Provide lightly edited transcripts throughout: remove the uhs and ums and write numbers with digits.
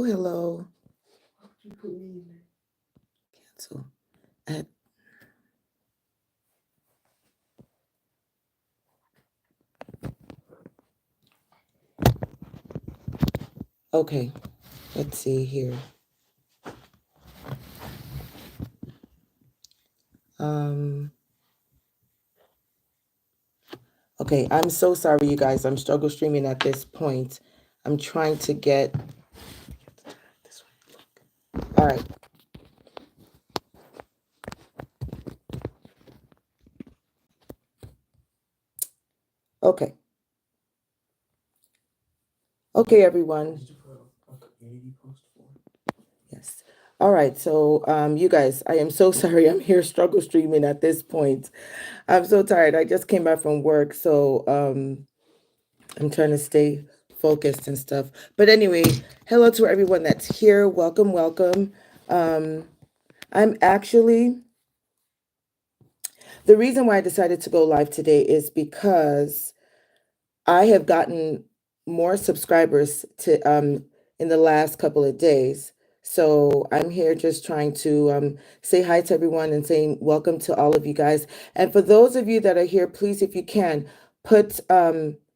Hello. Cancel. Add. Okay. Let's see here. Okay, I'm so sorry, you guys. I'm struggle streaming at this point. I'm trying to get this one. All right. Okay. Okay, everyone. Yes. All right. So, you guys, I am so sorry. I'm here struggle streaming at this point. I'm so tired. I just came back from work, so I'm trying to stay focused and stuff. But anyway, hello to everyone that's here. Welcome, welcome. I'm actually the reason why I decided to go live today is because I have gotten more subscribers to in the last couple of days. So I'm here just trying to say hi to everyone and saying welcome to all of you guys. And for those of you that are here, please, if you can, put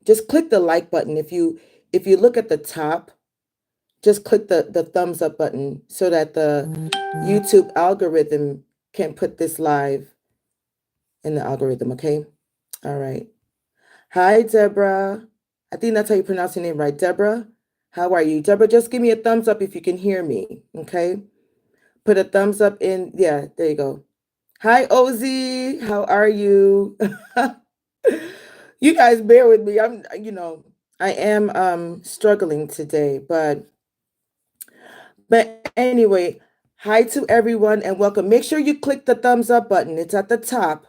just click the like button. If you look at the top, just click the thumbs up button so that the YouTube algorithm can put this live in the algorithm. Okay. All right. Hi, Deborah. I think that's how you pronounce your name, right? Deborah, how are you? Deborah, just give me a thumbs up if you can hear me, okay? Put a thumbs up in, yeah, there you go. Hi, Ozzy, how are you? You guys bear with me. I am struggling today, but anyway, hi to everyone and welcome. Make sure you click the thumbs up button. It's at the top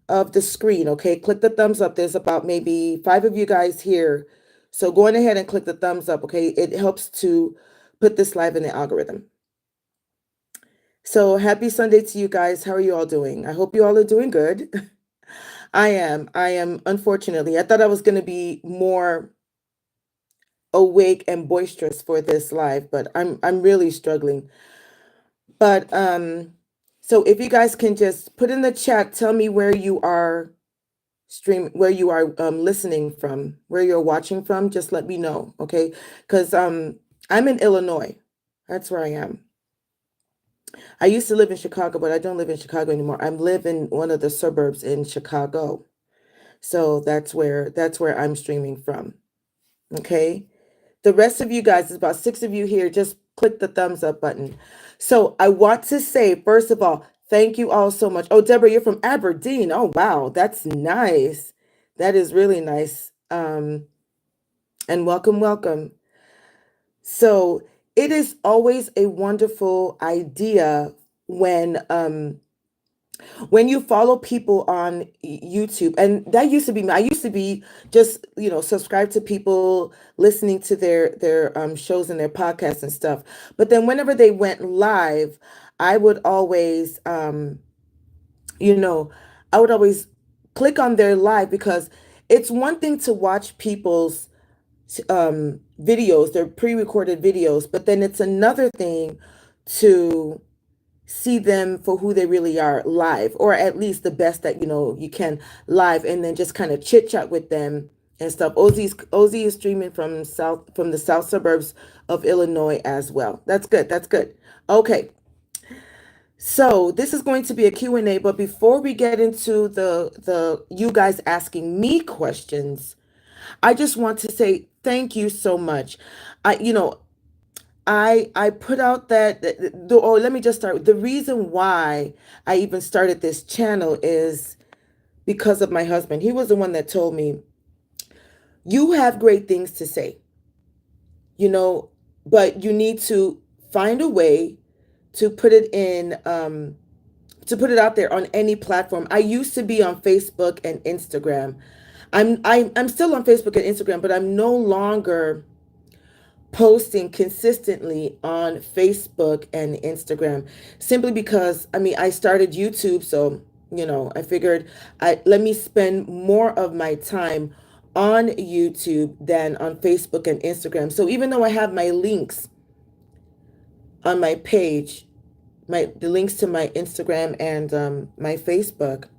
of the screen, okay? Click the thumbs up. There's about maybe 5 of you guys here. So go on ahead and click the thumbs up, okay? It helps to put this live in the algorithm. So happy Sunday to you guys. How are you all doing? I hope you all are doing good. I am, unfortunately. I thought I was going to be more awake and boisterous for this live, but I'm really struggling. But so if you guys can just put in the chat, tell me where you are where you are listening from, where you're watching from, just let me know, okay? Because I'm in Illinois. That's where I am. I used to live in Chicago, but I don't live in Chicago anymore. I live in one of the suburbs in Chicago. So that's where I'm streaming from. Okay. The rest of you guys, there's about 6 of you here, just click the thumbs up button. So I want to say, first of all, thank you all so much. Oh, Deborah, you're from Aberdeen. Oh, wow. That's nice. That is really nice. And welcome, welcome. So it is always a wonderful idea when you follow people on YouTube, and that used to be me. I used to be just, subscribe to people, listening to their shows and their podcasts and stuff. But then whenever they went live, I would always, you know, I would always click on their live because it's one thing to watch people's videos, their pre-recorded videos, but then it's another thing to see them for who they really are live, or at least the best that you can live, and then just kind of chit chat with them and stuff. Ozzy is streaming from the south suburbs of Illinois as well. That's good. That's good. Okay. So this is going to be a Q&A, but before we get into the you guys asking me questions, I just want to say thank you so much. I put out or let me just start. The reason why I even started this channel is because of my husband. He was the one that told me, you have great things to say, but you need to find a way to put it out there on any platform. I used to be on Facebook and Instagram. I'm still on Facebook and Instagram, but I'm no longer posting consistently on Facebook and Instagram, simply because I started YouTube, so I figured let me spend more of my time on YouTube than on Facebook and Instagram. So even though I have my links on my page, the links to my Instagram and my Facebook,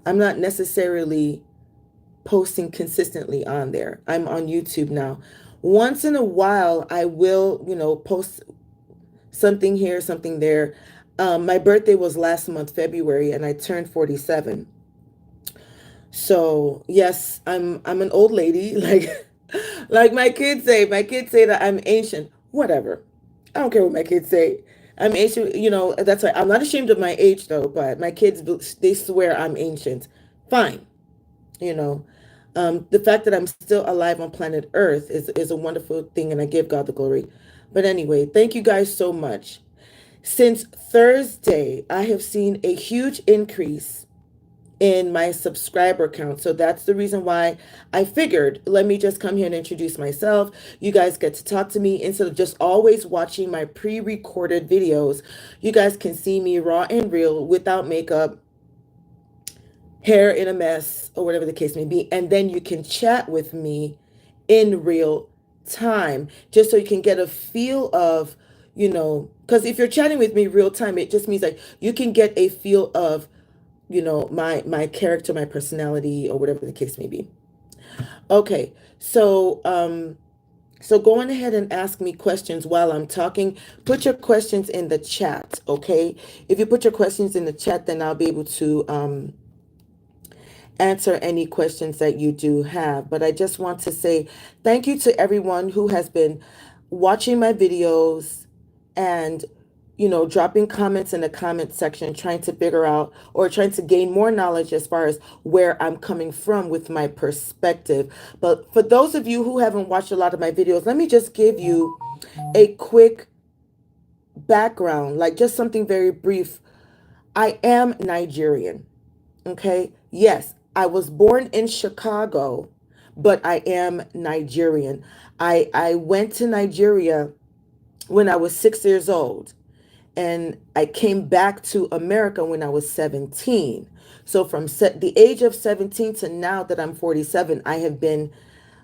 I'm not necessarily posting consistently on there. I'm on YouTube now. Once in a while, I will, post something here, something there. My birthday was last month, February, and I turned 47. So yes, I'm an old lady. Like my kids say that I'm ancient. Whatever. I don't care what my kids say. I'm ancient, that's why I'm not ashamed of my age though, but my kids, they swear I'm ancient. Fine. You know. The fact that I'm still alive on planet Earth is a wonderful thing, and I give God the glory. But anyway, thank you guys so much. Since Thursday, I have seen a huge increase in my subscriber count. So that's the reason why I figured, let me just come here and introduce myself. You guys get to talk to me instead of just always watching my pre-recorded videos. You guys can see me raw and real without makeup, hair in a mess, or whatever the case may be. And then you can chat with me in real time, just so you can get a feel of, because if you're chatting with me real time, it just means like you can get a feel of, my character, my personality, or whatever the case may be. Okay, so go on ahead and ask me questions while I'm talking. Put your questions in the chat, okay? If you put your questions in the chat, then I'll be able to answer any questions that you do have. But I just want to say thank you to everyone who has been watching my videos and, dropping comments in the comment section, trying to figure out or trying to gain more knowledge as far as where I'm coming from with my perspective. But for those of you who haven't watched a lot of my videos, let me just give you a quick background, like just something very brief. I am Nigerian. Okay. Yes, I was born in Chicago, but I am Nigerian. I went to Nigeria when I was 6 years old, and I came back to America when I was 17. So from the age of 17 to now that I'm 47, I have been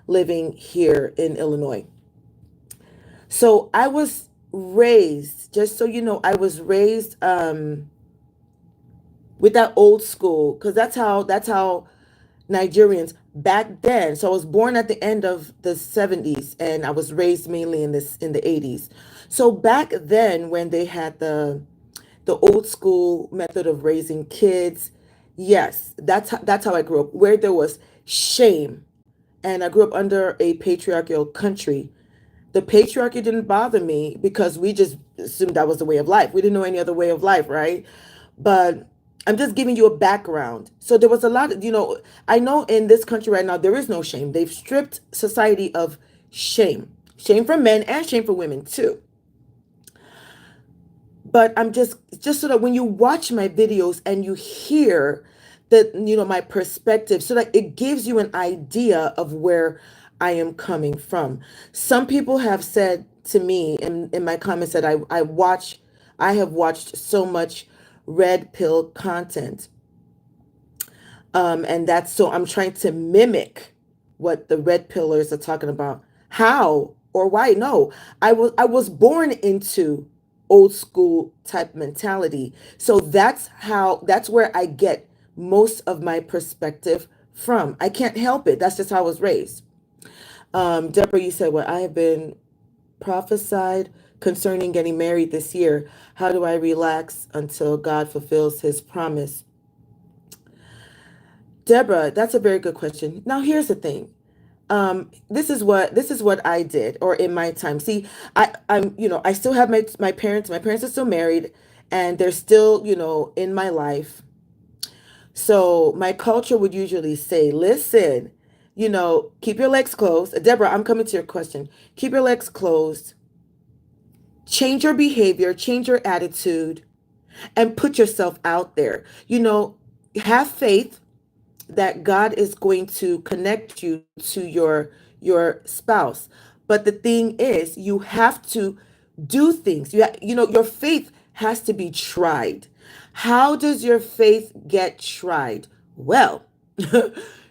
living here in Illinois. So I was raised, just so you know, I was raised with that old school, because that's how Nigerians back then. So I was born at the end of the 70s, and I was raised mainly in the 80s. So back then, when they had the old school method of raising kids, yes, that's how I grew up, where there was shame. And I grew up under a patriarchal country. The patriarchy didn't bother me because we just assumed that was the way of life. We didn't know any other way of life, right? But I'm just giving you a background. So there was a lot of, I know in this country right now, there is no shame. They've stripped society of shame, shame for men and shame for women too. But I'm just so that when you watch my videos and you hear that, my perspective, so that it gives you an idea of where I am coming from. Some people have said to me in my comments that I have watched so much red pill content. And that's, so I'm trying to mimic what the red pillars are talking about. How or why? No, I was born into old school type mentality. So that's where I get most of my perspective from. I can't help it. That's just how I was raised. Deborah, you said, well, I have been prophesied concerning getting married this year. How do I relax until God fulfills his promise? Deborah, that's a very good question. Now, here's the thing. This is what I did, or in my time. See, I still have my parents. My parents are still married, and they're still, in my life. So my culture would usually say, listen, keep your legs closed. Deborah, I'm coming to your question. Keep your legs closed. Change your behavior, change your attitude, and put yourself out there. Have faith that God is going to connect you to your spouse. But the thing is, you have to do things. Your faith has to be tried. How does your faith get tried? Well,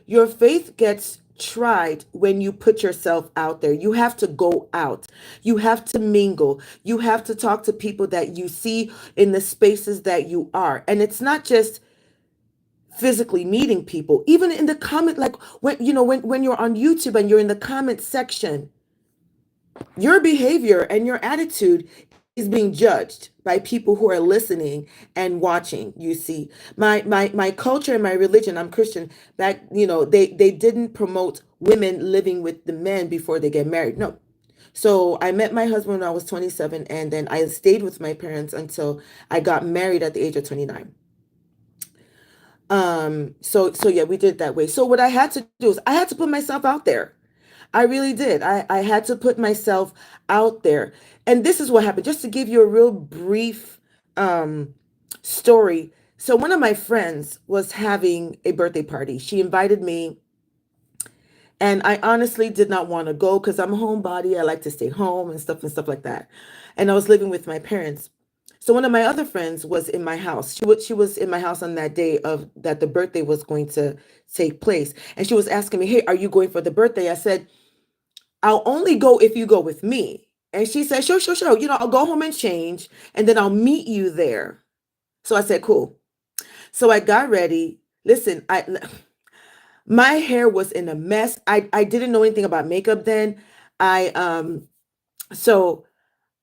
your faith gets tried when you put yourself out there. You have to go out. You have to mingle. You have to talk to people that you see in the spaces that you are. And it's not just physically meeting people, even in the comment, like when you're on YouTube and you're in the comment section, your behavior and your attitude is being judged by people who are listening and watching. You see, my culture and my religion, I'm Christian, back, they didn't promote women living with the men before they get married. No. So I met my husband when I was 27, and then I stayed with my parents until I got married at the age of 29. So yeah, we did it that way. So what I had to do is I had to put myself out there. I really did. I had to put myself out there. And this is what happened. Just to give you a real brief story. So one of my friends was having a birthday party. She invited me, and I honestly did not want to go because I'm a homebody. I like to stay home and stuff like that. And I was living with my parents. So one of my other friends was in my house. She was in my house on that day of that the birthday was going to take place. And she was asking me, "Hey, are you going for the birthday?" I said, "I'll only go if you go with me." And she said, "Sure, sure, sure. I'll go home and change, and then I'll meet you there." So I said, "Cool." So I got ready. Listen, my hair was in a mess. I didn't know anything about makeup then. I so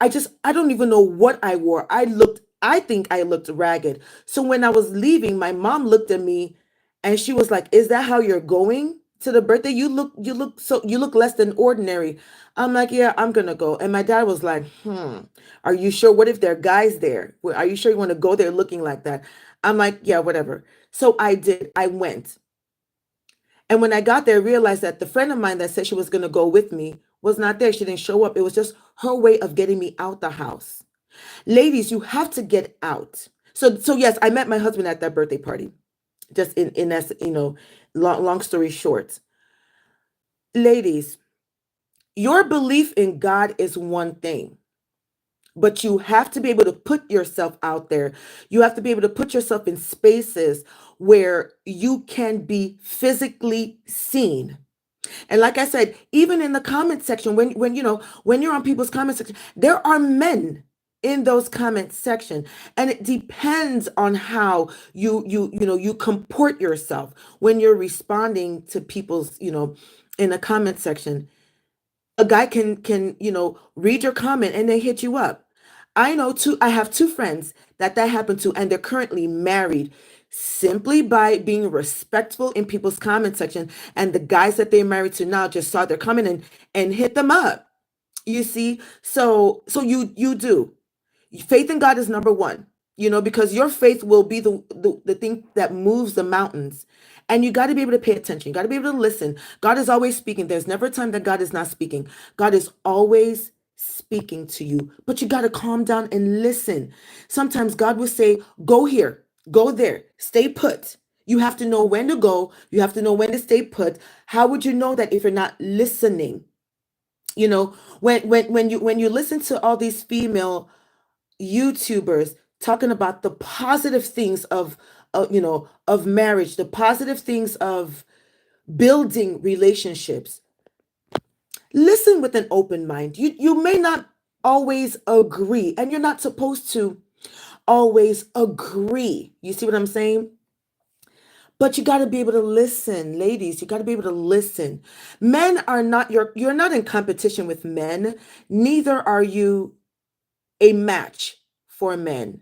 I don't even know what I wore. I think I looked ragged. So when I was leaving, my mom looked at me and she was like, "Is that how you're going to the birthday? You look less than ordinary." I'm like, "Yeah, I'm gonna go." And my dad was like, "Are you sure? What if there are guys there? Are you sure you want to go there looking like that?" I'm like, "Yeah, whatever." So I did. I went. And when I got there, I realized that the friend of mine that said she was going to go with me was not there. She didn't show up. It was just her way of getting me out the house. Ladies, you have to get out. So yes, I met my husband at that birthday party. Just in that, long story short. Ladies, your belief in God is one thing, but you have to be able to put yourself out there. You have to be able to put yourself in spaces where you can be physically seen. And like I said, even in the comment section, when you're on people's comment section, there are men in those comment section, and it depends on how you comport yourself when you're responding to people's, in a comment section. A guy can read your comment and they hit you up. I have two friends that happened to, and they're currently married simply by being respectful in people's comment section. And the guys that they're married to now just saw their comment and hit them up. You see, so you do. Faith in God is number one, because your faith will be the thing that moves the mountains. And you got to be able to pay attention. You got to be able to listen. God is always speaking. There's never a time that God is not speaking. God is always speaking to you, but you got to calm down and listen. Sometimes God will say, "Go here, go there, stay put." You have to know when to go. You have to know when to stay put. How would you know that if you're not listening? When you listen to all these female YouTubers talking about the positive things of marriage, the positive things of building relationships. Listen with an open mind. You may not always agree, and you're not supposed to always agree. You see what I'm saying? But you got to be able to listen, ladies. You got to be able to listen. Men are not you're not in competition with men. Neither are you a match for men.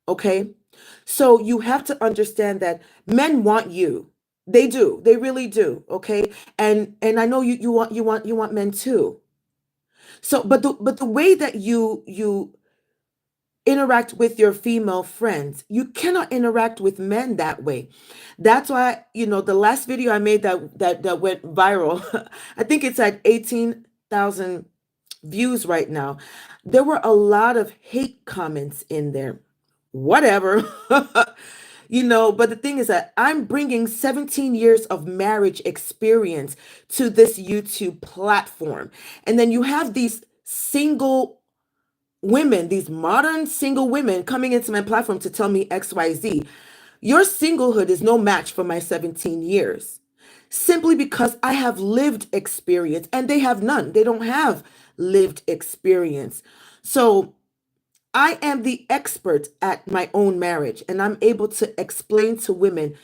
Okay? So you have to understand that men want you. They do. They really do. Okay? And I know you want men too. So but the way that you interact with your female friends, you cannot interact with men that way. That's why, the last video I made that went viral, I think it's at 18,000 views right now. There were a lot of hate comments in there. Whatever. But the thing is that I'm bringing 17 years of marriage experience to this YouTube platform. And then you have these single women, these modern single women coming into my platform to tell me XYZ. Your singlehood is no match for my 17 years. simply because I have lived experience and they have none. They don't have lived experience. So I am the expert at my own marriage, and I'm able to explain to women,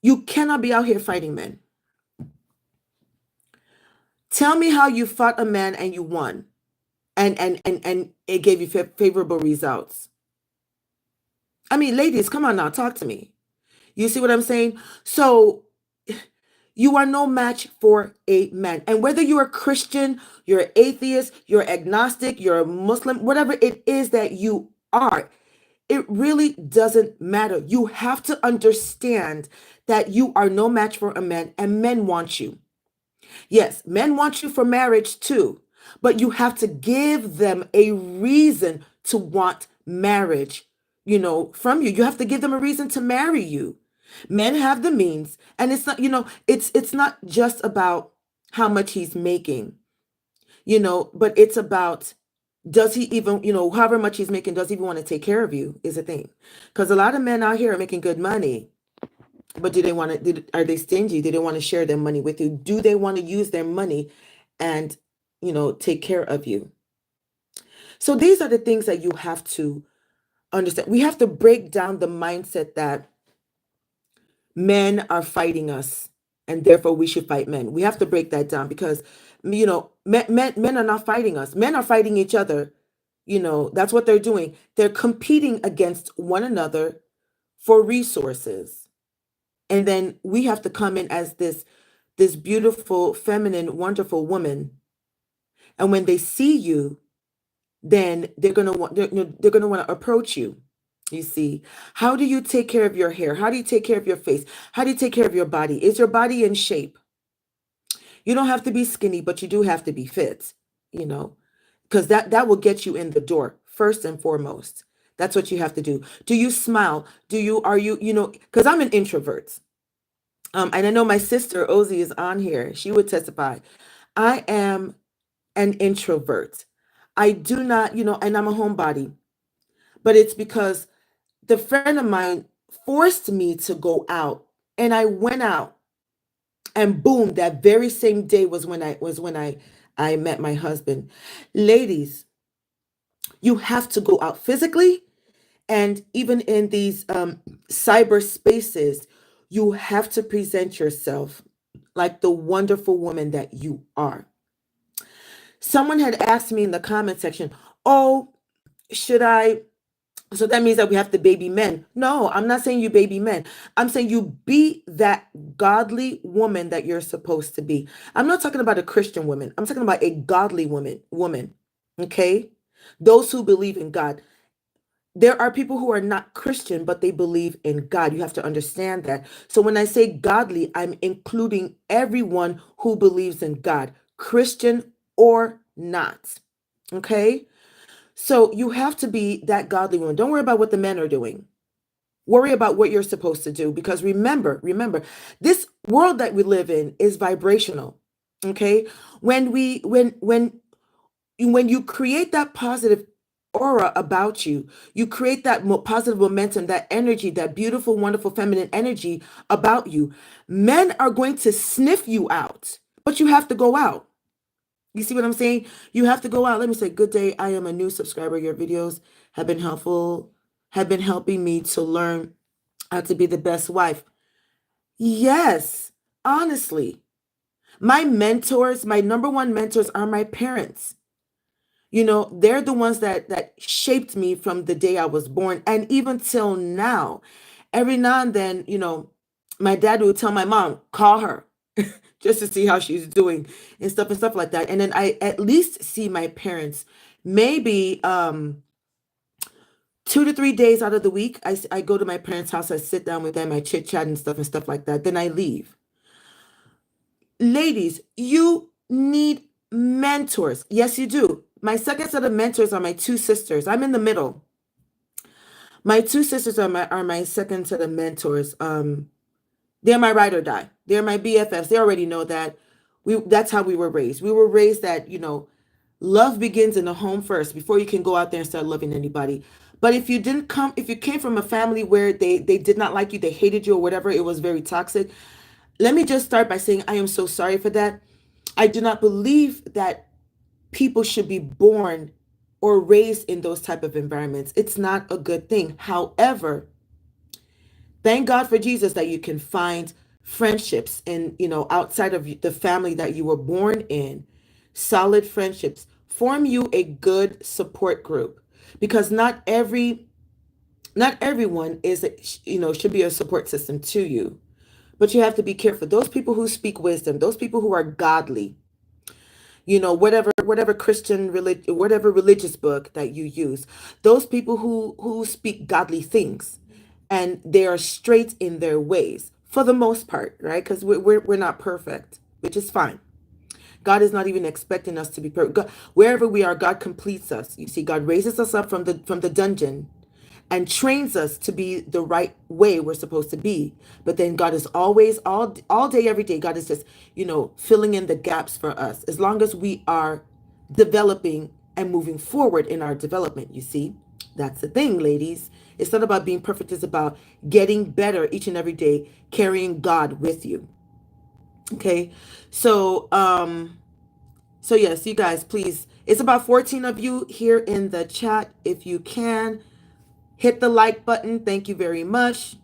you cannot be out here fighting men. Tell me how you fought a man and you won, and it gave you favorable results. I mean, ladies, come on now, talk to me. You see what I'm saying? So you are no match for a man. And whether you're a Christian, you're an atheist, you're agnostic, you're a Muslim, whatever it is that you are, it really doesn't matter. You have to understand that you are no match for a man, and men want you. Yes, men want you for marriage too, but you have to give them a reason to want marriage, from you. You have to give them a reason to marry you. Men have the means, and it's not, it's not just about how much he's making, but it's about, does he even, however much he's making, does he even want to take care of you is a thing. Because a lot of men out here are making good money, but do they want to, are they stingy? Do they want to share their money with you? Do they want to use their money and, take care of you? So these are the things that you have to understand. We have to break down the mindset that men are fighting us and therefore we should fight men. We have to break that down because, men are not fighting us. Men are fighting each other. That's what they're doing. They're competing against one another for resources. And then we have to come in as this beautiful, feminine, wonderful woman. And when they see you, then they're gonna want to approach you. You see, how do you take care of your hair? How do you take care of your face? How do you take care of your body? Is your body in shape? You don't have to be skinny, but you do have to be fit, you know, because that will get you in the door first and foremost. That's what you have to do. Do you smile? Are you, because I'm an introvert. And I know my sister Ozzy is on here. She would testify. I am an introvert. I do not, and I'm a homebody, but it's because the friend of mine forced me to go out, and I went out, and boom, that very same day was when I met my husband. Ladies, you have to go out physically, and even in these cyber spaces, you have to present yourself like the wonderful woman that you are. Someone had asked me in the comment section, oh, should I, so that means that we have to baby men. No, I'm not saying you baby men. I'm saying you be that godly woman that you're supposed to be. I'm not talking about a Christian woman. I'm talking about a godly woman. Okay? Those who believe in God. There are people who are not Christian, but they believe in God. You have to understand that. So when I say godly, I'm including everyone who believes in God, Christian or not. Okay? So you have to be that godly woman. Don't worry about what the men are doing. Worry about what you're supposed to do, because remember, this world that we live in is vibrational. Okay? When you create that positive aura about you, you create that positive momentum, that energy, that beautiful, wonderful feminine energy about you. Men are going to sniff you out, but you have to go out. You see what I'm saying? You have to go out. Let me say, good day. I am a new subscriber. Your videos have been helpful, have been helping me to learn how to be the best wife. Yes, honestly. My mentors, my number one mentors are my parents. They're the ones that shaped me from the day I was born and even till now. Every now and then, my dad would tell my mom, call her just to see how she's doing and stuff like that. And then I at least see my parents maybe 2 to 3 days out of the week. I go to my parents' house, I sit down with them, I chit chat and stuff like that. Then I leave. Ladies, you need mentors. Yes, you do. My second set of mentors are my two sisters. I'm in the middle. My two sisters are my second set of mentors. They're my ride or die. They're my BFFs. They already know that. That's how we were raised. We were raised that, love begins in the home first before you can go out there and start loving anybody. But if you came from a family where they did not like you, they hated you or whatever, it was very toxic. Let me just start by saying I am so sorry for that. I do not believe that people should be born or raised in those type of environments. It's not a good thing. However, thank God for Jesus that you can find friendships and, outside of the family that you were born in, solid friendships. Form you a good support group, because not everyone is, should be a support system to you. But you have to be careful. Those people who speak wisdom, those people who are godly, whatever Christian religion, whatever religious book that you use, those people who speak godly things, and they are straight in their ways for the most part, right? Because we're not perfect, which is fine. God is not even expecting us to be perfect. Wherever we are, God completes us. You see, God raises us up from the dungeon and trains us to be the right way we're supposed to be. But then God is always, all day, every day, God is just, filling in the gaps for us, as long as we are developing and moving forward in our development. You see, that's the thing, ladies. It's not about being perfect. It's about getting better each and every day, carrying God with you. Okay. So yes, you guys, please, it's about 14 of you here in the chat. If you can, hit the like button. Thank you very much.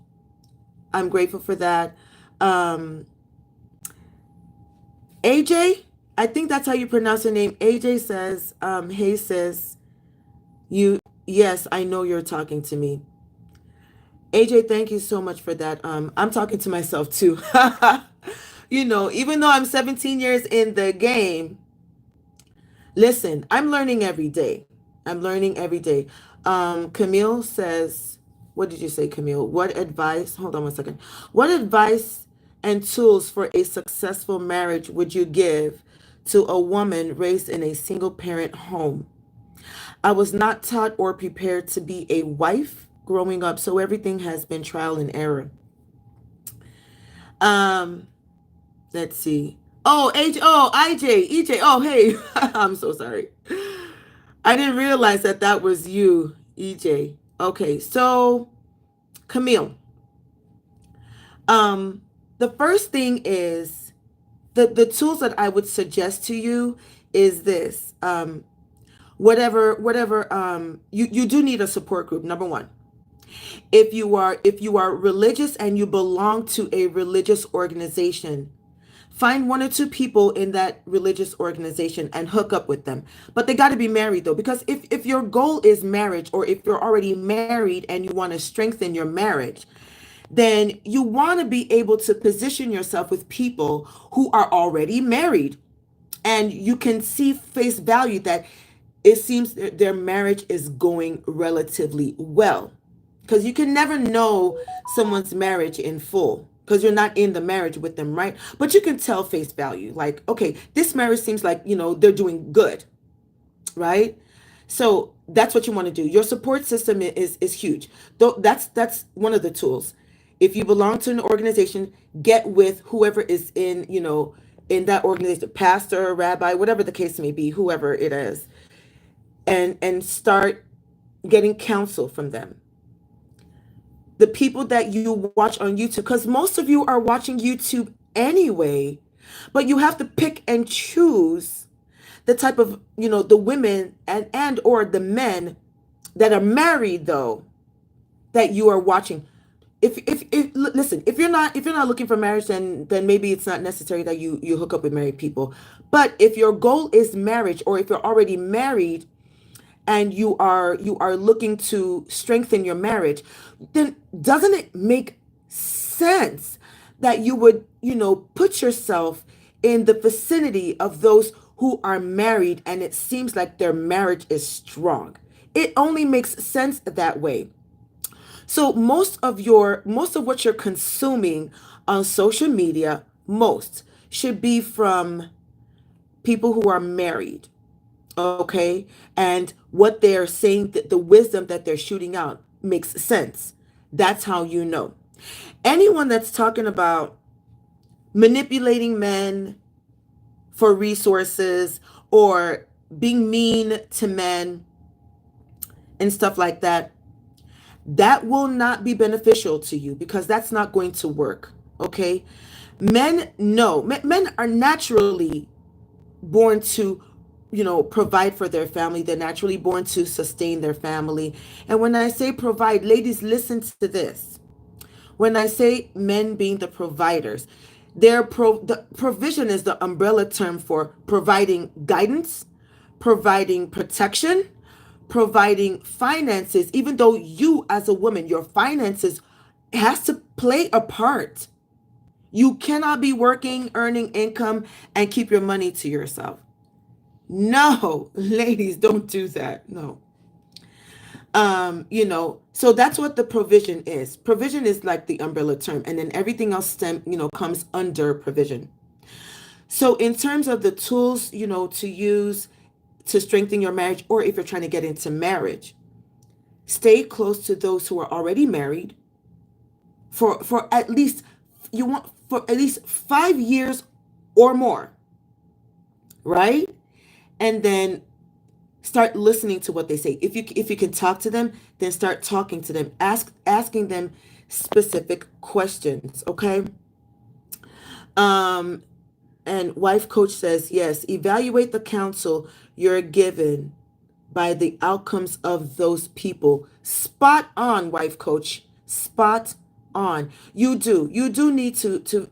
I'm grateful for that. Um, AJ, I think that's how you pronounce your name. AJ says, hey sis, yes, I know you're talking to me. AJ, thank you so much for that. I'm talking to myself too. Even though I'm 17 years in the game, listen, I'm learning every day. I'm learning every day. Camille says, what did you say, Camille? What advice? Hold on one second. What advice and tools for a successful marriage would you give to a woman raised in a single parent home? I was not taught or prepared to be a wife growing up, so everything has been trial and error. Um, let's see. IJ, EJ. Oh, hey, I'm so sorry. I didn't realize that was you, EJ. Okay, so Camille, the first thing is the tools that I would suggest to you is this. Whatever you do need a support group. Number one, if you are religious and you belong to a religious organization, find one or two people in that religious organization and hook up with them. But they got to be married though, because if your goal is marriage, or if you're already married and you want to strengthen your marriage, then you want to be able to position yourself with people who are already married, and you can see face value that it seems their marriage is going relatively well, because you can never know someone's marriage in full because you're not in the marriage with them, right? But you can tell face value, like, okay, this marriage seems like, they're doing good, right? So that's what you want to do. Your support system is huge. Though that's one of the tools. If you belong to an organization, get with whoever is in that organization, pastor, rabbi, whatever the case may be, whoever it is, and start getting counsel from them. The people that you watch on YouTube, because most of you are watching YouTube anyway, but you have to pick and choose the type of, the women and or the men that are married though, that you are watching. If listen, if you're not looking for marriage, then maybe it's not necessary that you hook up with married people. But if your goal is marriage, or if you're already married and you are looking to strengthen your marriage, then doesn't it make sense that you would, put yourself in the vicinity of those who are married and it seems like their marriage is strong? It only makes sense that way. So most of what you're consuming on social media, should be from people who are married, okay? And what they're saying, the wisdom that they're shooting out makes sense. That's how you know. Anyone that's talking about manipulating men for resources, or being mean to men and stuff like that, that will not be beneficial to you, because that's not going to work, okay? Men, no, men are naturally born to, provide for their family. They're naturally born to sustain their family. And when I say provide, ladies, listen to this. When I say men being the providers, the provision is the umbrella term for providing guidance, providing protection, providing finances. Even though you as a woman, your finances has to play a part. You cannot be working, earning income, and keep your money to yourself. No, ladies, don't do that. No. So that's what the provision is. Provision is like the umbrella term, and then everything else comes under provision. So in terms of the tools, to use to strengthen your marriage, or if you're trying to get into marriage, stay close to those who are already married for at least you want for at least 5 years or more, right? And then start listening to what they say. If you can talk to them, then start talking to them. Asking them specific questions, okay? Um and wife coach says, yes, evaluate the counsel you're given by the outcomes of those people. Spot on, wife coach. Spot on. You do need to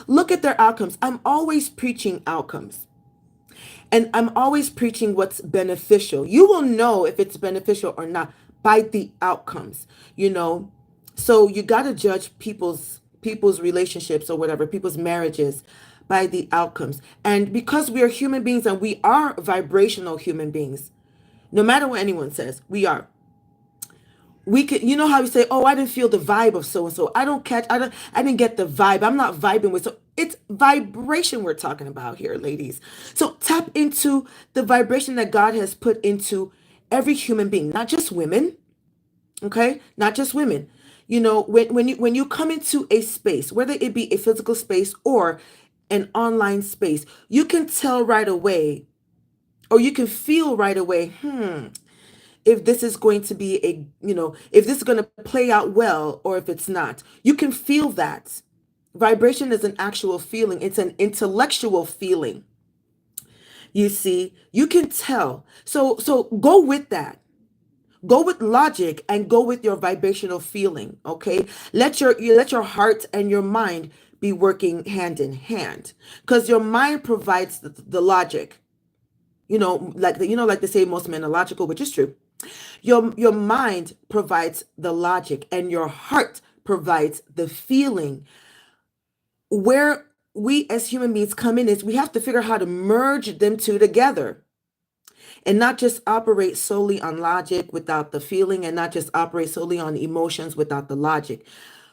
look at their outcomes. I'm always preaching outcomes. And I'm always preaching what's beneficial. You will know if it's beneficial or not by the outcomes, you know. So you got to judge people's relationships or whatever, people's marriages by the outcomes. And because we are human beings and we are vibrational human beings, no matter what anyone says, we are. We could, you know how we say, oh, I didn't feel the vibe of so and so. I didn't get the vibe. I'm not vibing with. So it's vibration we're talking about here, ladies. So tap into the vibration that God has put into every human being, not just women. Okay, not just women. When you come into a space, whether it be a physical space or an online space, you can tell right away, or you can feel right away, if this is going to be if this is going to play out well or if it's not. You can feel that. Vibration is an actual feeling, it's an intellectual feeling. You see, you can tell. So go with that. Go with logic and go with your vibrational feeling, okay? Let your heart and your mind be working hand in hand, because your mind provides the logic. Like they say, most men are logical, which is true. Your mind provides the logic and your heart provides the feeling. Where we as human beings come in is we have to figure out how to merge them two together and not just operate solely on logic without the feeling, and not just operate solely on emotions without the logic.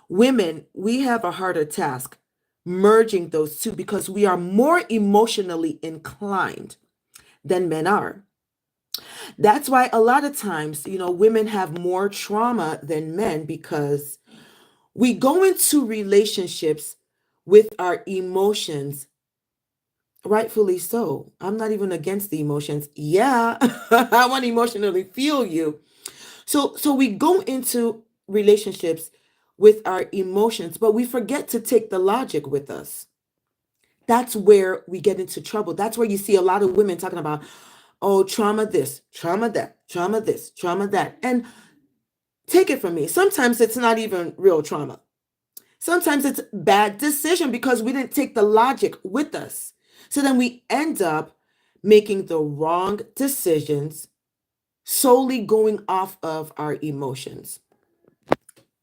Women, we have a harder task merging those two because we are more emotionally inclined than men are. That's why a lot of times, women have more trauma than men, because we go into relationships with our emotions, rightfully so. I'm not even against the emotions. Yeah, I want to emotionally feel you. So we go into relationships with our emotions, but we forget to take the logic with us. That's where we get into trouble. That's where you see a lot of women talking about, oh, trauma this, trauma that, trauma this, trauma that. And take it from me, sometimes it's not even real trauma. Sometimes it's bad decision because we didn't take the logic with us. So then we end up making the wrong decisions solely going off of our emotions.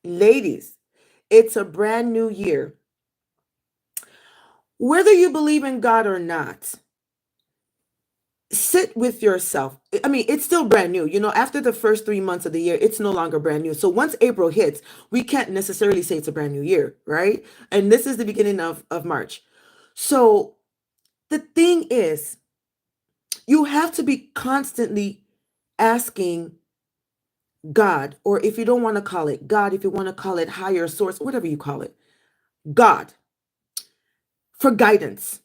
Ladies, it's a brand new year. Whether you believe in God or not, sit with yourself. I mean, it's still brand new. After the first 3 months of the year, it's no longer brand new. So once April hits, we can't necessarily say it's a brand new year, right? And this is the beginning of March. So the thing is, you have to be constantly asking God, or if you don't want to call it God, if you want to call it higher source, whatever you call it, God, for guidance.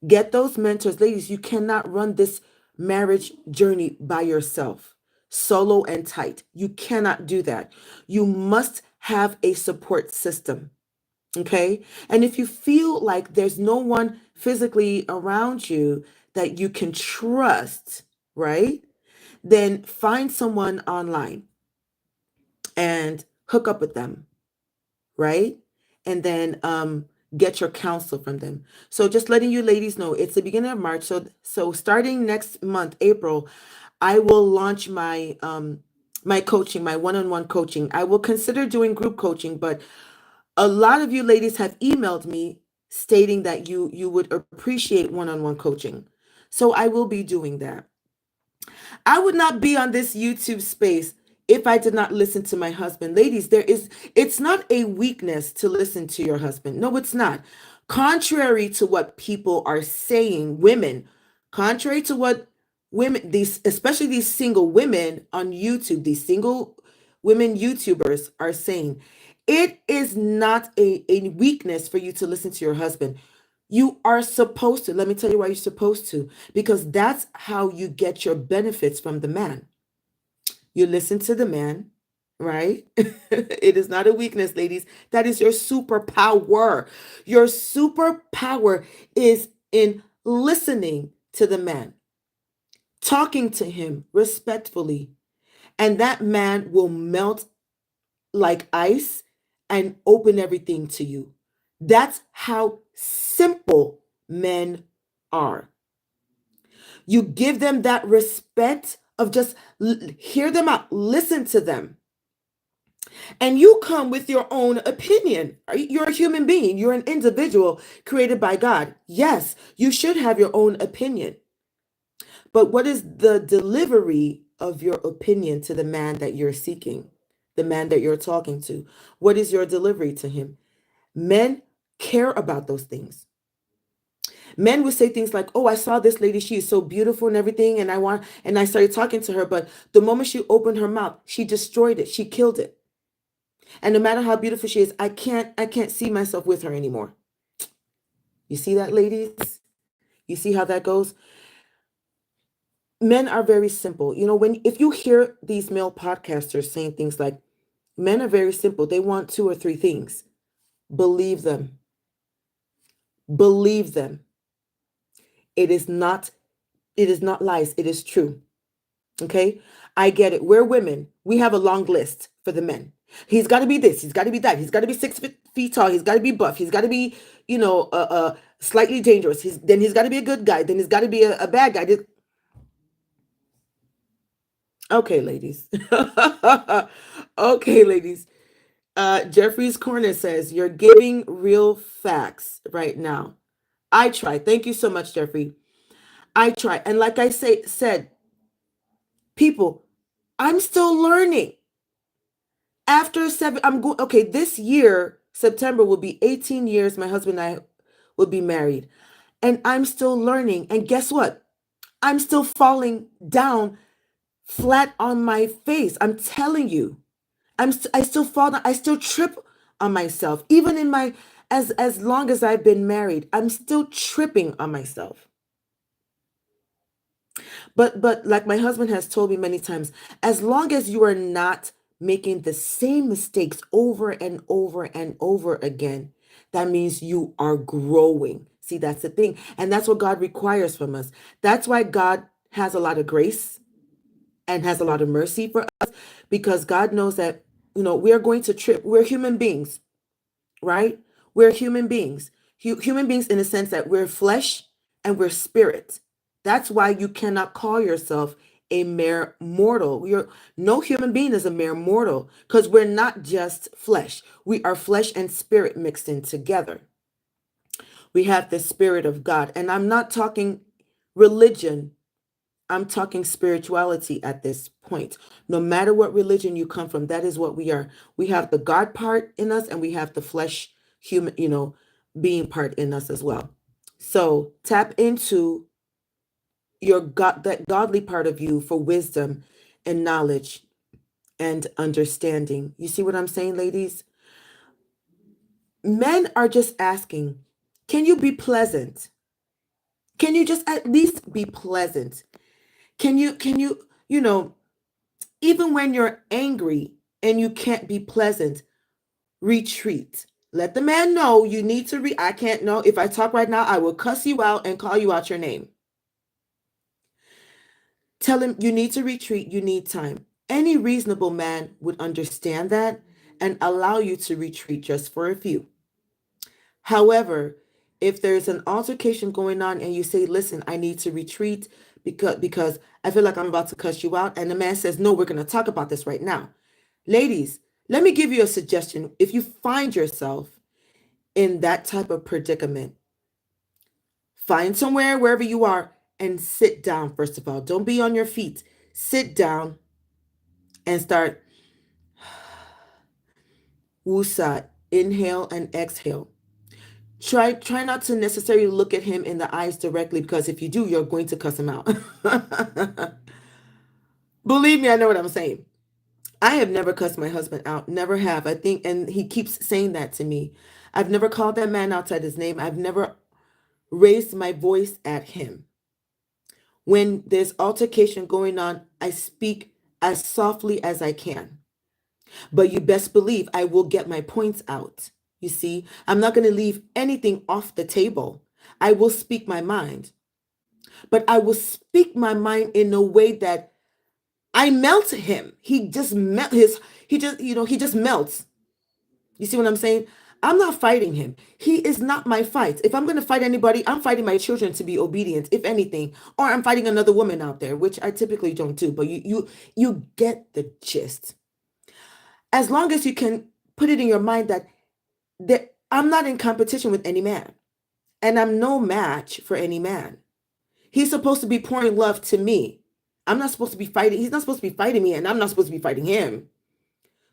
Get those mentors. Ladies, you cannot run this marriage journey by yourself, solo and tight. You cannot do that. You must have a support system. Okay. And if you feel like there's no one physically around you that you can trust, right? Then find someone online and hook up with them, right? And then get your counsel from them. So just letting you ladies know, it's the beginning of March. So starting next month, April, I will launch my coaching, my one-on-one coaching. I will consider doing group coaching, but a lot of you ladies have emailed me stating that you would appreciate one-on-one coaching. So I will be doing that. I would not be on this YouTube space if I did not listen to my husband. Ladies, it's not a weakness to listen to your husband. No, it's not. Contrary to what people are saying, women, contrary to what women, these, especially these single women on YouTube, these single women YouTubers are saying, it is not a weakness for you to listen to your husband. You are supposed to. Let me tell you why you're supposed to. Because that's how you get your benefits from the man. You listen to the man, right? It is not a weakness, ladies. That is your superpower. Your superpower is in listening to the man, talking to him respectfully, and that man will melt like ice and open everything to you. That's how simple men are. You give them that respect of just hear them out, listen to them. And you come with your own opinion. You're a human being, you're an individual created by God. Yes, you should have your own opinion. But what is the delivery of your opinion to the man that you're seeking, the man that you're talking to? What is your delivery to him? Men care about those things. Men would say things like, "Oh, I saw this lady, she is so beautiful and everything, and I started talking to her, but the moment she opened her mouth, she destroyed it. She killed it. And no matter how beautiful she is, I can't see myself with her anymore." You see that, ladies? You see how that goes? Men are very simple. If you hear these male podcasters saying things like, men are very simple. They want two or three things. Believe them. Believe them. It is not, it is not lies. It is true. Okay. I get it. We're women. We have a long list for the men. He's got to be this. He's got to be that. He's got to be 6 feet tall. He's got to be buff. He's got to be, slightly dangerous. Then he's got to be a good guy. Then he's got to be a bad guy. Okay, ladies. Okay, ladies. Jeffrey's Corner says, "You're giving real facts right now." I try. Thank you so much, Jeffrey. I try. And like I said, people, I'm still learning. After I'm going, okay, this year, September will be 18 years. My husband and I will be married. And I'm still learning. And guess what? I'm still falling down flat on my face. I'm telling you. I still fall down. I still trip on myself. Even in my as long as I've been married, I'm still tripping on myself. But like my husband has told me many times, as long as you are not making the same mistakes over and over and over again, that means you are growing. See, that's the thing. And that's what God requires from us. That's why God has a lot of grace and has a lot of mercy for us, because God knows that, we are going to trip. We're human beings, right? We're human beings. Human beings in the sense that we're flesh and we're spirit. That's why you cannot call yourself a mere mortal. No human being is a mere mortal, because we're not just flesh. We are flesh and spirit mixed in together. We have the spirit of God. And I'm not talking religion. I'm talking spirituality at this point. No matter what religion you come from, that is what we are. We have the God part in us, and we have the flesh, human, being part in us as well. So tap into your God, that godly part of you, for wisdom and knowledge and understanding. You see what I'm saying, ladies? Men are just asking, can you be pleasant? Can you just at least be pleasant? Can you, even when you're angry and you can't be pleasant, retreat. Let the man know you need to I can't know. If I talk right now, I will cuss you out and call you out your name. Tell him you need to retreat, you need time. Any reasonable man would understand that and allow you to retreat just for a few. However, if there's an altercation going on and you say, listen, I need to retreat because I feel like I'm about to cuss you out, and the man says, no, we're going to talk about this right now. Ladies, let me give you a suggestion. If you find yourself in that type of predicament, find somewhere wherever you are and sit down, first of all. Don't be on your feet. Sit down and start woosah. Inhale and exhale. Try not to necessarily look at him in the eyes directly, because if you do, you're going to cuss him out. Believe me, I know what I'm saying. I have never cussed my husband out. Never have. I think, and he keeps saying that to me. I've never called that man outside his name. I've never raised my voice at him. When there's altercation going on, I speak as softly as I can. But you best believe I will get my points out. You see, I'm not going to leave anything off the table. I will speak my mind. But I will speak my mind in a way that I melt him. He just melts. You see what I'm saying? I'm not fighting him. He is not my fight. If I'm going to fight anybody, I'm fighting my children to be obedient, if anything, or I'm fighting another woman out there, which I typically don't do, but you get the gist. As long as you can put it in your mind that I'm not in competition with any man, and I'm no match for any man. He's supposed to be pouring love to me. I'm not supposed to be fighting. He's not supposed to be fighting me, and I'm not supposed to be fighting him.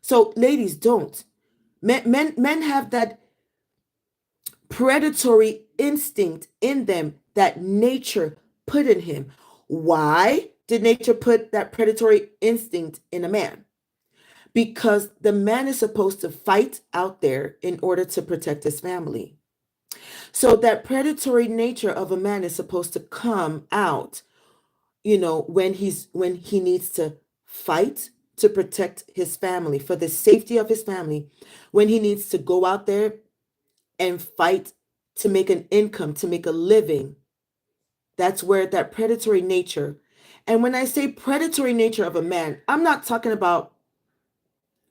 So, ladies, don't. Men have that predatory instinct in them that nature put in him. Why did nature put that predatory instinct in a man? Because the man is supposed to fight out there in order to protect his family. So that predatory nature of a man is supposed to come out, when he needs to fight to protect his family, for the safety of his family, when he needs to go out there and fight to make an income, to make a living. That's where that predatory nature. And when I say predatory nature of a man, I'm not talking about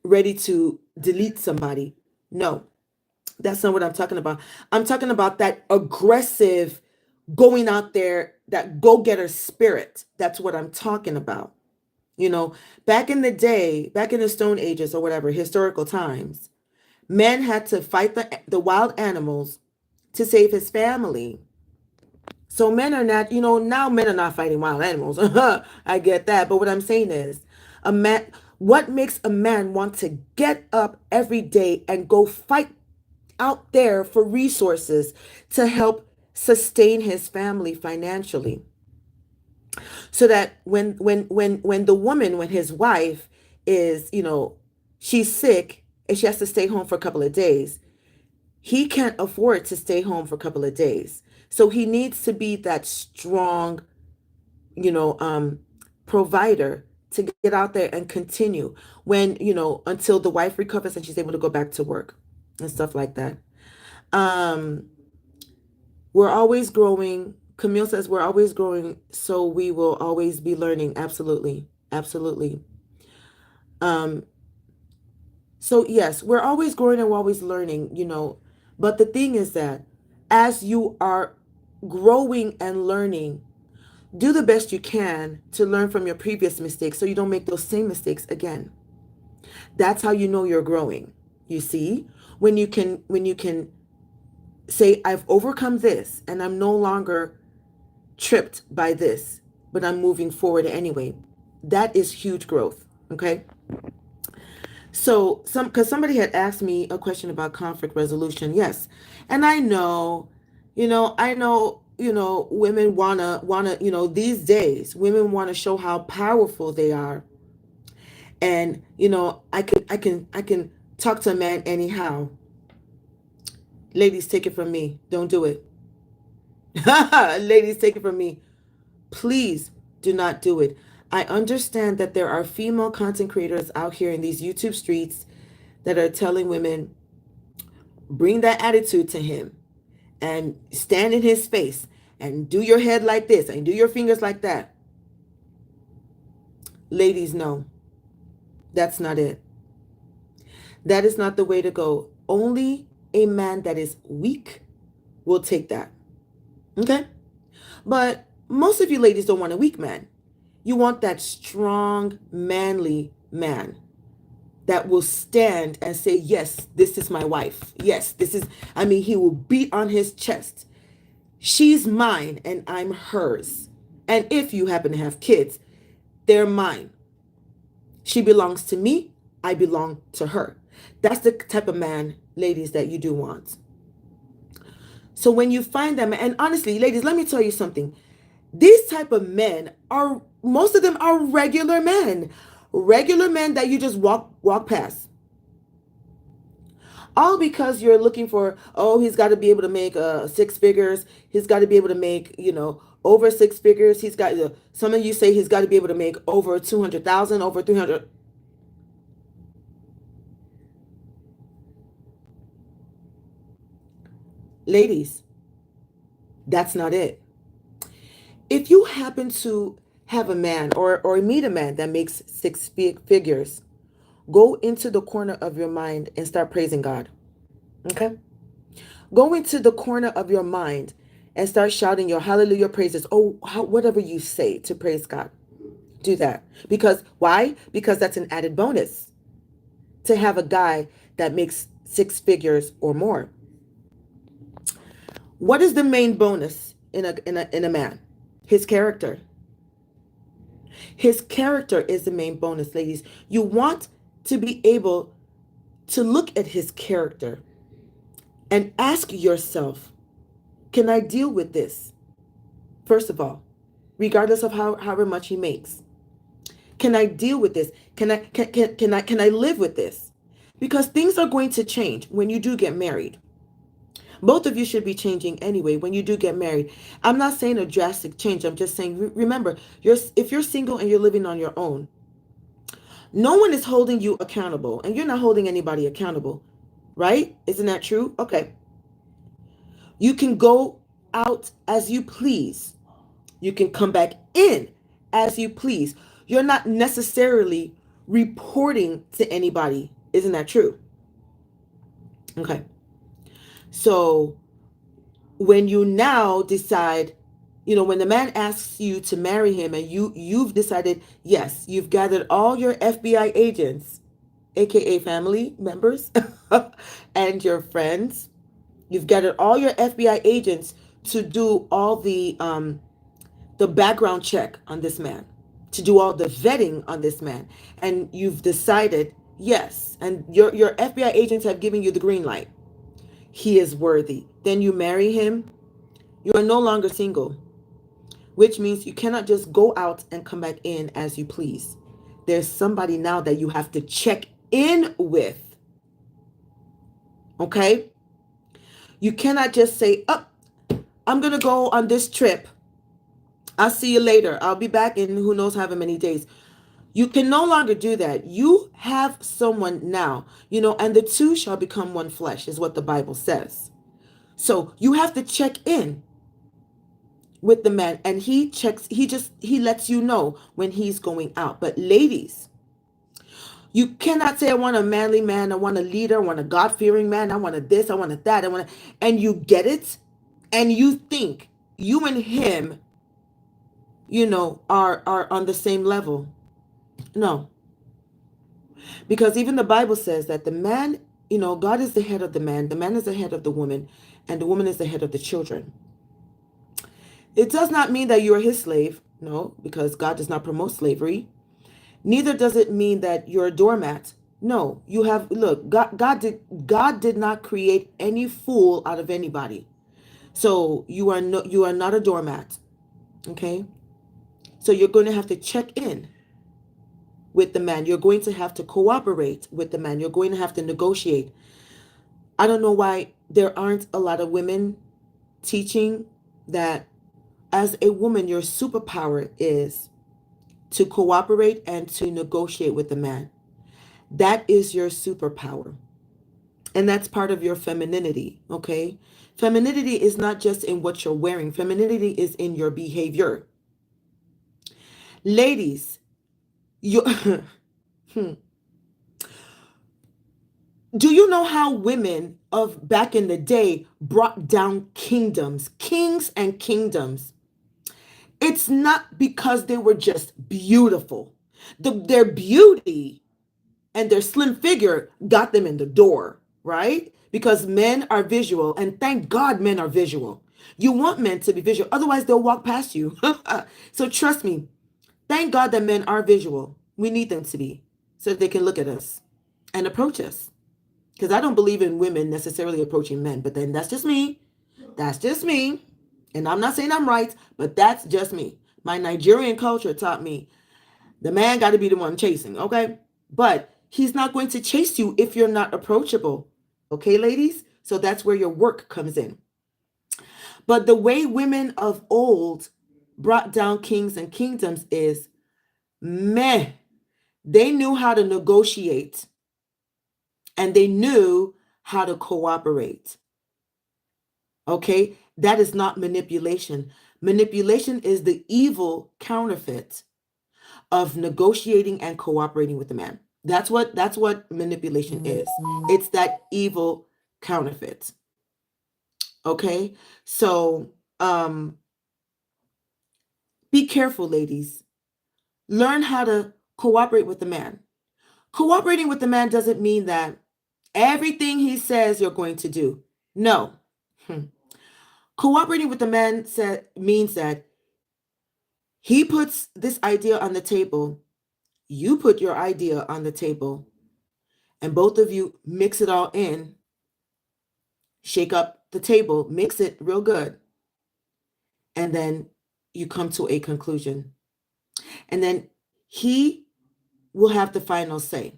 ready to delete somebody. No, that's not what I'm talking about. I'm talking about that aggressive going out there, that go-getter spirit. That's what I'm talking about. Back in the day, back in the Stone Ages or whatever, historical times, men had to fight the wild animals to save his family. So men are not, now men are not fighting wild animals. I get that. But what I'm saying is, what makes a man want to get up every day and go fight out there for resources to help sustain his family financially? So that when his wife is, she's sick and she has to stay home for a couple of days, he can't afford to stay home for a couple of days. So he needs to be that strong, provider to get out there and continue until the wife recovers and she's able to go back to work and stuff like that. We're always growing. Camille says we're always growing, so we will always be learning. Absolutely. Absolutely. So yes, we're always growing and we're always learning, but the thing is that as you are growing and learning, do the best you can to learn from your previous mistakes so you don't make those same mistakes again. That's how you know you're growing. You see, when you can say, I've overcome this and I'm no longer tripped by this, but I'm moving forward anyway. That is huge growth. Okay. So because somebody had asked me a question about conflict resolution. Yes. And I know, women wanna, these days, women want to show how powerful they are. And, I can talk to a man anyhow. Ladies, take it from me. Don't do it. Ladies, take it from me. Please do not do it. I understand that there are female content creators out here in these YouTube streets that are telling women, bring that attitude to him and stand in his face and do your head like this and do your fingers like that. Ladies, no, that's not it. That is not the way to go. Only a man that is weak will take that. Okay? But most of you ladies don't want a weak man. You want that strong, manly man that will stand and say, yes, this is my wife. Yes, this is, he will beat on his chest. She's mine and I'm hers. And if you happen to have kids, they're mine. She belongs to me. I belong to her. That's the type of man, ladies, that you do want. So when you find them, and honestly, ladies, let me tell you something. These type of men are, most of them are regular men. Regular men that you just walk past. All because you're looking for, oh, he's got to be able to make six figures. He's got to be able to make, over six figures. He's got, some of you say he's got to be able to make over 200,000, over 300. Ladies, that's not it. If you happen to have a man or meet a man that makes six figures, go into the corner of your mind and start praising God. Okay? Go into the corner of your mind and start shouting your hallelujah praises. Oh, whatever you say to praise God. Do that. Because why? Because that's an added bonus to have a guy that makes six figures or more. What is the main bonus in a man? His character. His character is the main bonus, ladies. You want to be able to look at his character and ask yourself, can I deal with this? First of all, regardless of however much he makes. Can I deal with this? Can I live with this? Because things are going to change when you do get married. Both of you should be changing anyway when you do get married. I'm not saying a drastic change. I'm just saying, remember, if you're single and you're living on your own, no one is holding you accountable and you're not holding anybody accountable, right? Isn't that true? Okay. You can go out as you please. You can come back in as you please. You're not necessarily reporting to anybody. Isn't that true? Okay. So when you now decide, when the man asks you to marry him and you've decided, yes, you've gathered all your FBI agents, aka family members and your friends, you've gathered all your FBI agents to do all the background check on this man, to do all the vetting on this man, and you've decided, yes, and your FBI agents have given you the green light. He is worthy. Then you marry him. You are no longer single, which means you cannot just go out and come back in as you please. There's somebody now that you have to check in with. Okay? You cannot just say, oh, I'm going to go on this trip. I'll see you later. I'll be back in who knows how many days. You can no longer do that. You have someone now, and the two shall become one flesh is what the Bible says. So you have to check in with the man, and he lets you know when he's going out. But ladies, you cannot say, I want a manly man, I want a leader, I want a God-fearing man, I want a this, I want a that, and you get it, and you think you and him, are on the same level. No. Because even the Bible says that the man, God is the head of the man is the head of the woman, and the woman is the head of the children. It does not mean that you are his slave, no, because God does not promote slavery. Neither does it mean that you're a doormat. No, God did not create any fool out of anybody. So you are not a doormat. Okay? So you're going to have to check in with the man. You're going to have to cooperate with the man. You're going to have to negotiate. I don't know why there aren't a lot of women teaching that as a woman, your superpower is to cooperate and to negotiate with the man. That is your superpower. And that's part of your femininity, okay? Femininity is not just in what you're wearing, femininity is in your behavior. Ladies, you do you know how women of back in the day brought down kingdoms, kings and kingdoms? It's not because they were just beautiful. Their beauty and their slim figure got them in the door, right? Because men are visual, and thank God men are visual. You want men to be visual, otherwise they'll walk past you. So trust me, thank God that men are visual. We need them to be so that they can look at us and approach us. Because I don't believe in women necessarily approaching men, but then that's just me. That's just me. And I'm not saying I'm right, but that's just me. My Nigerian culture taught me the man got to be the one chasing, okay? But he's not going to chase you if you're not approachable, okay, ladies? So that's where your work comes in. But the way women of old brought down kings and kingdoms is meh. They knew how to negotiate and they knew how to cooperate. Okay? That is not manipulation. Manipulation is the evil counterfeit of negotiating and cooperating with the man. That's what manipulation is. It's that evil counterfeit. Okay? So, be careful, ladies. Learn how to cooperate with the man. Cooperating with the man doesn't mean that everything he says you're going to do. No. Cooperating with the man means that he puts this idea on the table, you put your idea on the table, and both of you mix it all in, shake up the table, mix it real good, and then you come to a conclusion. And then he will have the final say.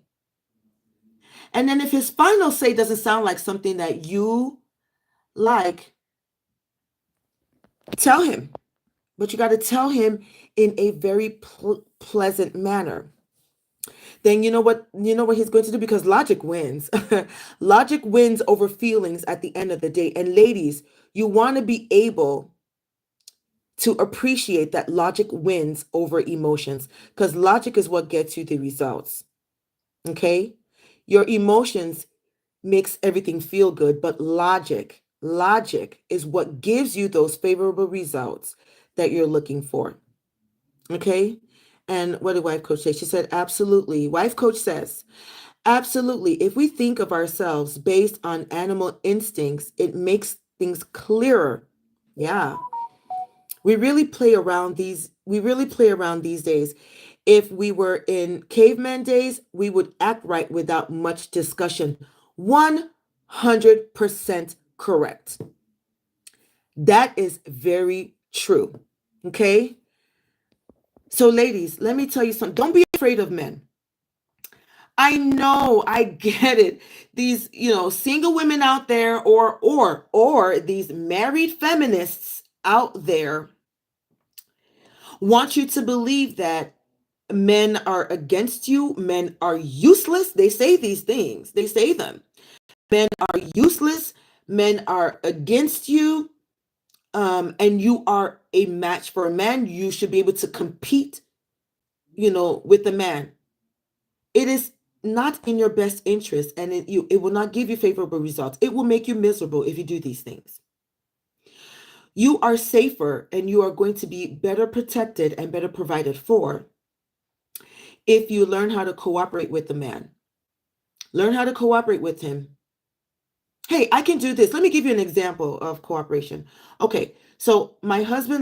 And then if his final say doesn't sound like something that you like, tell him. But you got to tell him in a very pleasant manner. Then you know what he's going to do, because logic wins. Logic wins over feelings at the end of the day. And ladies, you want to be able to appreciate that logic wins over emotions, because logic is what gets you the results. Okay? Your emotions makes everything feel good, but logic is what gives you those favorable results that you're looking for. Okay? And what did wife coach say? She said, absolutely. Wife coach says, absolutely. If we think of ourselves based on animal instincts, it makes things clearer. Yeah. We really play around these days. If we were in caveman days, we would act right without much discussion. 100% correct. That is very true. Okay? So ladies, let me tell you something. Don't be afraid of men. I know, I get it. These, single women out there or these married feminists out there want you to believe that men are against you, men are useless. They say these things. They say them. Men are useless, men are against you, and you are a match for a man. You should be able to compete, with the man. It is not in your best interest, and it will not give you favorable results. It will make you miserable if you do these things. You are safer and you are going to be better protected and better provided for if you learn how to cooperate with the man. Learn how to cooperate with him. Hey, I can do this. Let me give you an example of cooperation. Okay, so my husband